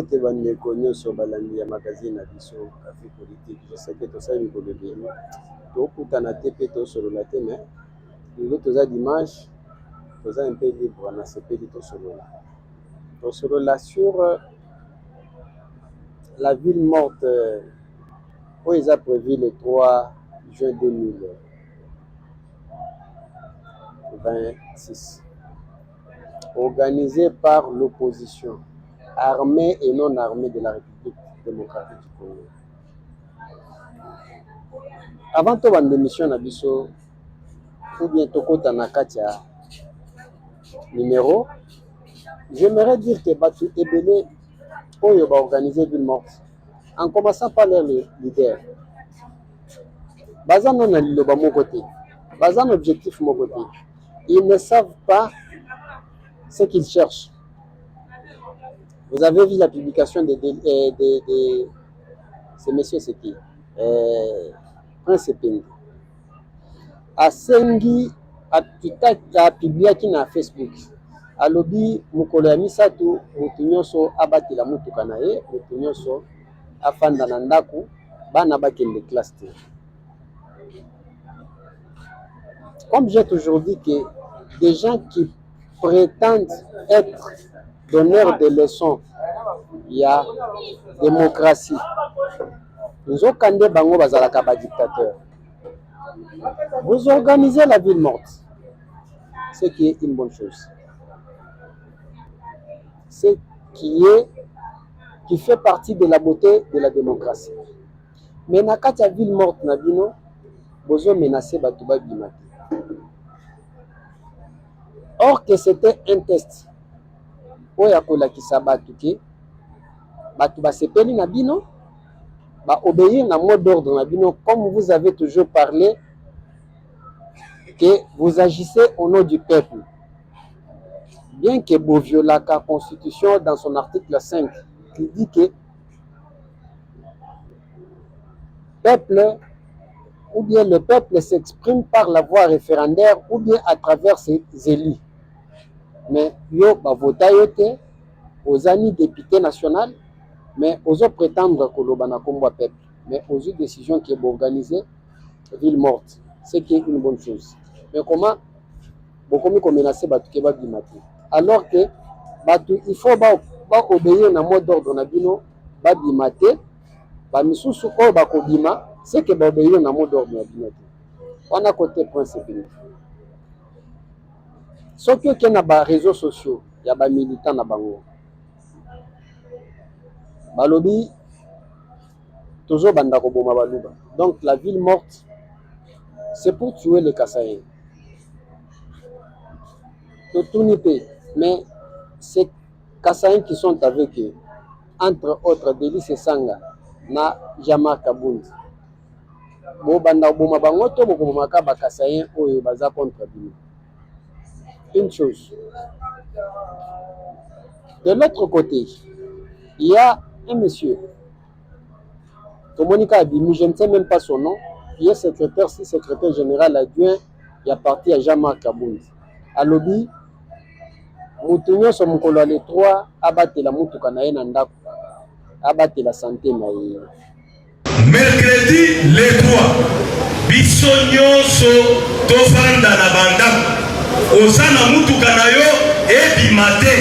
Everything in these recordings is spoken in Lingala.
te bande konyo so balandi ya magazine na biso Café Politique. Je sais que tout ça est pour le bien. To kutana te pe to solo la te mais nous toza dimanche toza un peu libre na sepeli to solo la. To solo la sur la ville morte où ils ont prévu le 3 juin 2026. Organisé par l'opposition, armée et non armée de la République démocratique du Congo. Avant de faire l'émission Nabiso, ou bien Tokota Nakatia numéro, j'aimerais dire que Batu Ebele, où il va organiser ville morte, en commençant par les leaders. Bazan non a l'Iloba mon côté, Bazan objectif mon côté. Ils ne savent pas ce qu'ils cherchent. Vous avez vu la publication de ces messieurs, c'est qui Prince Pende. Asengi a publié qui na Facebook. Alobi mukolo ya misato mutu nyonso abatela mutuka na ye, mutu nyonso afanda na ndaku bana bakende classe te. Comme j'ai toujours dit que des gens qui prétendent être donneurs de leçons, il y a démocratie. Nous avons candé bango bazalaka ba dictateur. Vous organisez la ville morte, ce qui est une bonne chose. Ce qui fait partie de la beauté de la démocratie. Mais na kati ya ville morte na bino, bozo menacer batu ba bimaki. Or que c'était un test. Oya kolakisa batu ke batu ba sepeli na bino, ba obéir na mot d'ordre na bino, comme vous avez toujours parlé que vous agissez au nom du peuple. Bien que vous violez la Constitution dans son article 5 qui dit que peuple ou bien le peuple s'exprime par la voie référendaire ou bien à travers ses élus. Mais yo ba vota yote aux amis députés nationaux, mais aux autres prétendre que l'obana kombo peuple, mais aux autres décisions qui est organisée ville morte, ce qui est une bonne chose. Mais comment beaucoup comme menacer batu ke ba bimati, alors que batu il faut ba obéir na mot d'ordre na bino ba bimate ba misusu ko ba kobima, c'est que ba obéir na mot d'ordre na bino. On a côté principal. Ce qui est na ba réseaux sociaux, il y a ba militants na bango. Balobi toujours banda ko boma baluba. Donc la ville morte, c'est pour tuer les Kassaïens. Tout n'y peut, mais ces Kassaïens qui sont avec eux, entre autres Délice Sanga na Jama Kabundi. Bo banda boma bango to bo boma ka ba Kassaïens oyo baza contre bino. Une chose. De l'autre côté, il y a un monsieur, Tomonika Abimi, je ne sais même pas son nom, qui est secrétaire général adjoint, il a parti à Jean-Marc Kabundi. À Lobby, Moutounyo son mokolo le 3, abatté la Moutouka na ye na ndako, abatté la santé na ye. Mercredi le 3, biso nyonso tofanda na bandako. Osana mutuka na yo ebimate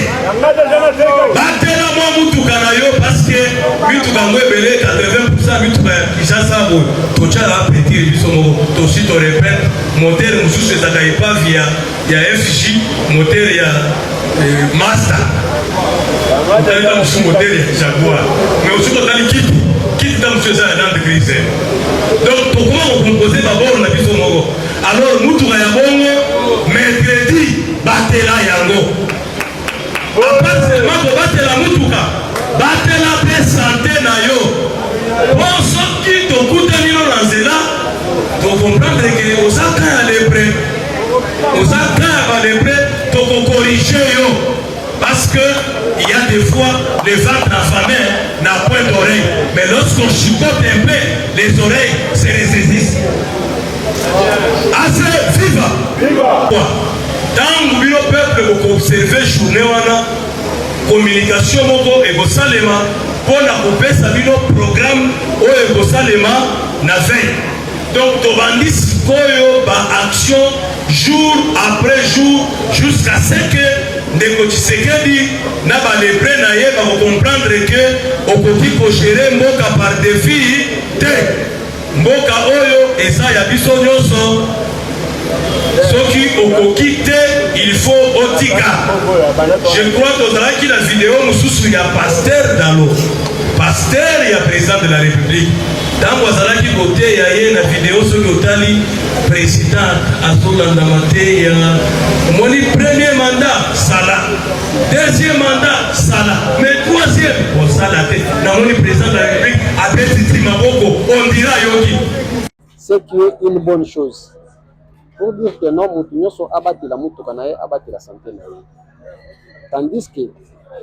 batela mwa mutuka na yo parce que mituka ngo ebele 80% mituka ya Kinshasa bo tochala petit biso mo tosi to répète moteur mususu ezaka epave ya FJ moteur ya Master moteur mususu moteur ya Jaguar mais aussi totali kit dans mususu za dans de grise. Donc comment on composer d'abord na biso moko alors mutuka ya bongo mercredi batela yango après seulement ko batela mutuka batela pe santé na yo bon soki to kutani no na nzela to comprendre que osaka ya lepré osaka ya lepré to ko corriger yo parce que il y a des fois les ventres affamés n'a point d'oreille mais lorsqu'on chicote un peu les oreilles se ressaisissent. Assez viva. Dans le peuple, vous observez journée wana communication moko ekosalema mpona kopesa bino programme oyo ekosalema na veille. Donc tobandi sikoyo baaction jour après jour jusqu'à ce que ndeko Tshisekedi na balebre na ye bakocomprendre ke okoki kogere mboka par défi te. Mboka oyo eza ya biso nyonso. Soki okoki te, il faut otika. Je crois que tozalaki la vidéo mususu ya Pasteur Dalo. Pasteur ya président de la République. Tango azalaki kote ya ye na vidéo soki otali président azolanda mate ya moni premier mandat sala, deuxième mandat sala, mais troisième on sala te. Na moni président de la République abeti maboko on dira yoki. C'est qui est une bonne chose. Pour dire que non, Moutounyoso abattu la moutouka na ye, abattu la santé na ye. Tandis que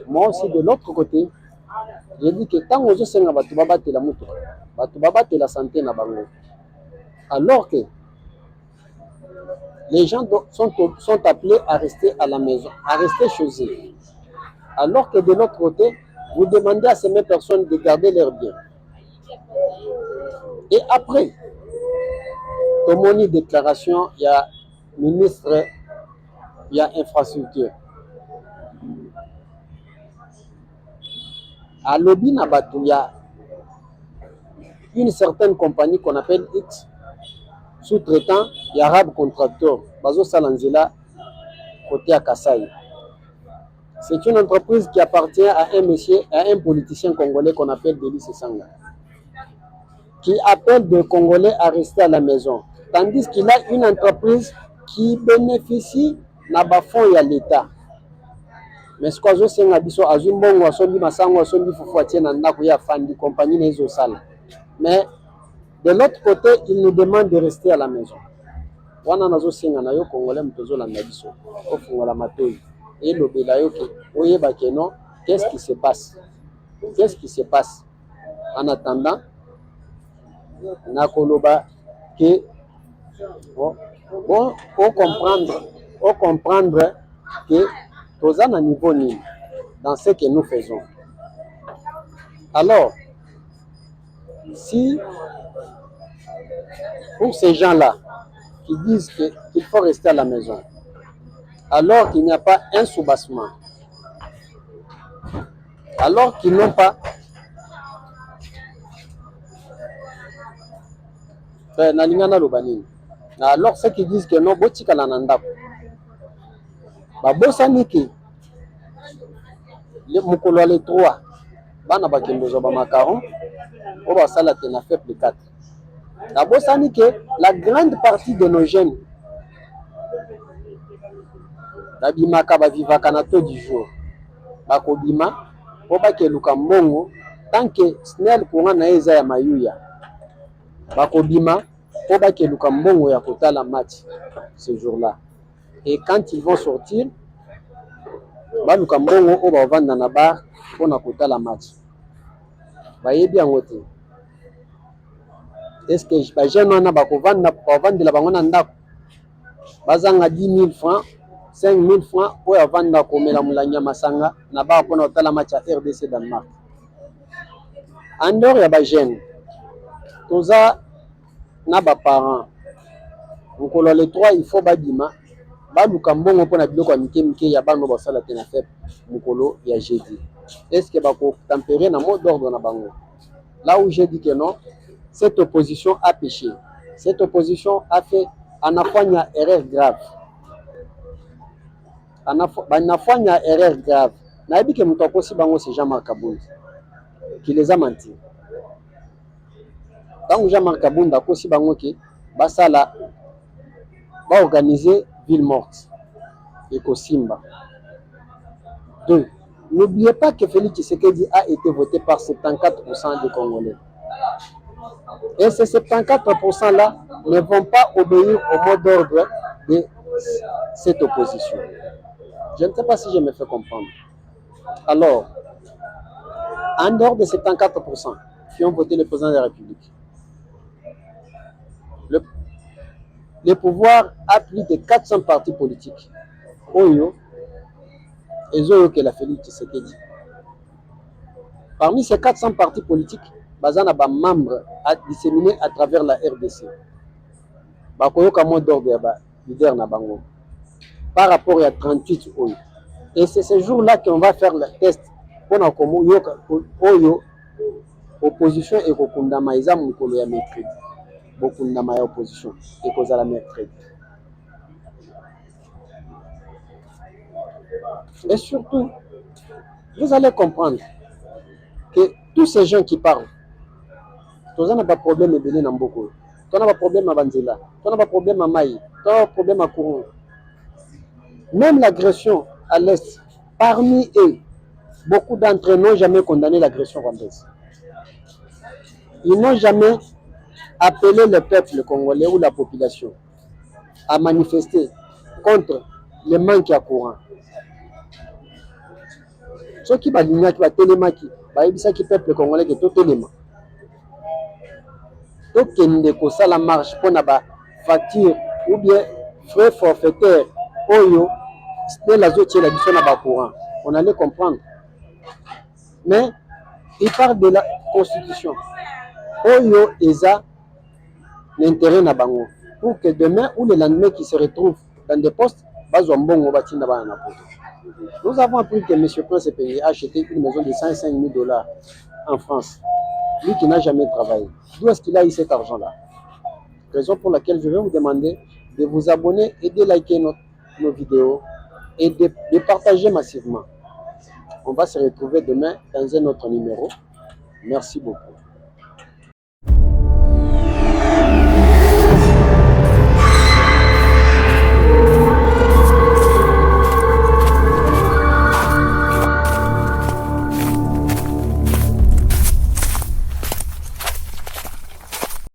moi aussi de l'autre côté, je dis que tant que senga batu babattu la moutouka, batu babattu la santé na bango. Alors que les gens sont appelés à rester à la maison, à rester chez eux. Alors que de l'autre côté, vous demandez à ces mêmes personnes de garder leurs biens. Et après, comme on dit déclaration, il y a ministre, il y a infrastructure. À Lobby Nabatou, il y a une certaine compagnie qu'on appelle X, sous-traitant, il y a Arabe Contractor, Bazo Salanzela, côté à Kassai. C'est une entreprise qui appartient à un monsieur, à un politicien congolais qu'on appelle Delis Sanga, qui appelle des Congolais à rester à la maison. Tandis qu'il a une entreprise qui bénéficie de fonds à l'État. Mais ce que je sais, c'est que mais de l'autre côté, il nous demande de rester à la maison. Qu'est-ce qui se passe? Qu'est-ce qui se passe? En attendant, Nakoloba que on comprendre que tous à niveau nul dans ce que nous faisons. Alors, si pour ces gens-là qui disent qu'il faut rester à la maison, alors qu'il n'y a pas un soubassement, alors qu'ils n'ont pas alors ceux qui disent que non, botika la nandako babosani ke le mukolo les 3 bana bakembezo ba macaron o ba sala te na faible 4 babosani ke la grande partie de nos jeunes babimaka ba vivaka na to du jour bakobima o bakeluka mbongo tant que snel courant na eza ya mayuya bakobima pour que le Cambon ya kotala match ce jour-là. Et quand ils vont sortir, le Cambon va vendre na bar pour na kotala match. Voyez bien wote. Est-ce que les gens na ba ko vendre la bango na ndako bazanga 10 000 francs, 5 000 francs pour vendre ko mela mulanya masanga na ba pour na kotala match à RDC Danemark. En dehors ya ba jeune, toza na ba parents mukolo les 3 il faut badima baluka mbongo pona biloko ya mike ya bano basala te na fête mukolo ya jeudi. Est-ce que bako tempérer na mot d'ordre na bango? Là où j'ai dit que non, cette opposition a péché. Cette opposition a fait anafanya erreur grave. Anafanya erreur grave. Na yebi ke muto akosi bango c'est Jean-Marc Kabund qui les a menti. Quand Jean-Marc Kabunda a aussi basala va organiser ville morte et Kosimba. 2. N'oubliez pas que Félix Tshisekedi a été voté par 74% des Congolais. Et ces 74% là ne vont pas obéir au mot d'ordre de cette opposition. Je ne sais pas si je me fais comprendre. Alors, en dehors de 74% qui ont voté le président de la République, le pouvoir a plus de 400 partis politiques. Oyo, ezoyo que la Félix Tshisekedi. Parmi ces 400 partis politiques, bazana ba membres à disséminer à travers la RDC. Bakoyoka mot d'ordre ya ba leader na bango. Par rapport à 38 oyo. Et c'est ce jour-là qu'on va faire le test pour na komo yoka oyo opposition et kokundama eza mukolo ya mercredi. Bokundama ya opposition et kozala mercredi. Et surtout, vous allez comprendre que tous ces gens qui parlent, tous n'ont pas de problème à Bénin Namboko, tous n'ont pas de problème à Banzela, tous n'ont pas de problème à Maï, tous n'ont pas de problème à Courant. Même l'agression à l'Est, parmi eux, beaucoup d'entre eux n'ont jamais condamné l'agression rwandaise. Ils n'ont jamais appelé le peuple congolais ou la population à manifester contre le manque à courant. Ceux qui balinga qui va télémaki, baibisa qui peuple congolais qui tout téléma. Tout kende ko sala marche pour na ba facture ou bien frais forfaitaire oyo c'était la zone la biso na ba courant. On allait comprendre. Mais il parle de la constitution. Oyo eza l'intérêt na bango pour que demain ou le lendemain qui se retrouvent dans des postes bazwa mbongo batinda bana na poto. Nous avons appris que M. Prince Payé a acheté une maison de 105 000 $ en France. Lui qui n'a jamais travaillé. D'où est-ce qu'il a eu cet argent-là? Raison pour laquelle je vais vous demander de vous abonner et de liker nos vidéos et de partager massivement. On va se retrouver demain dans un autre numéro. Merci beaucoup.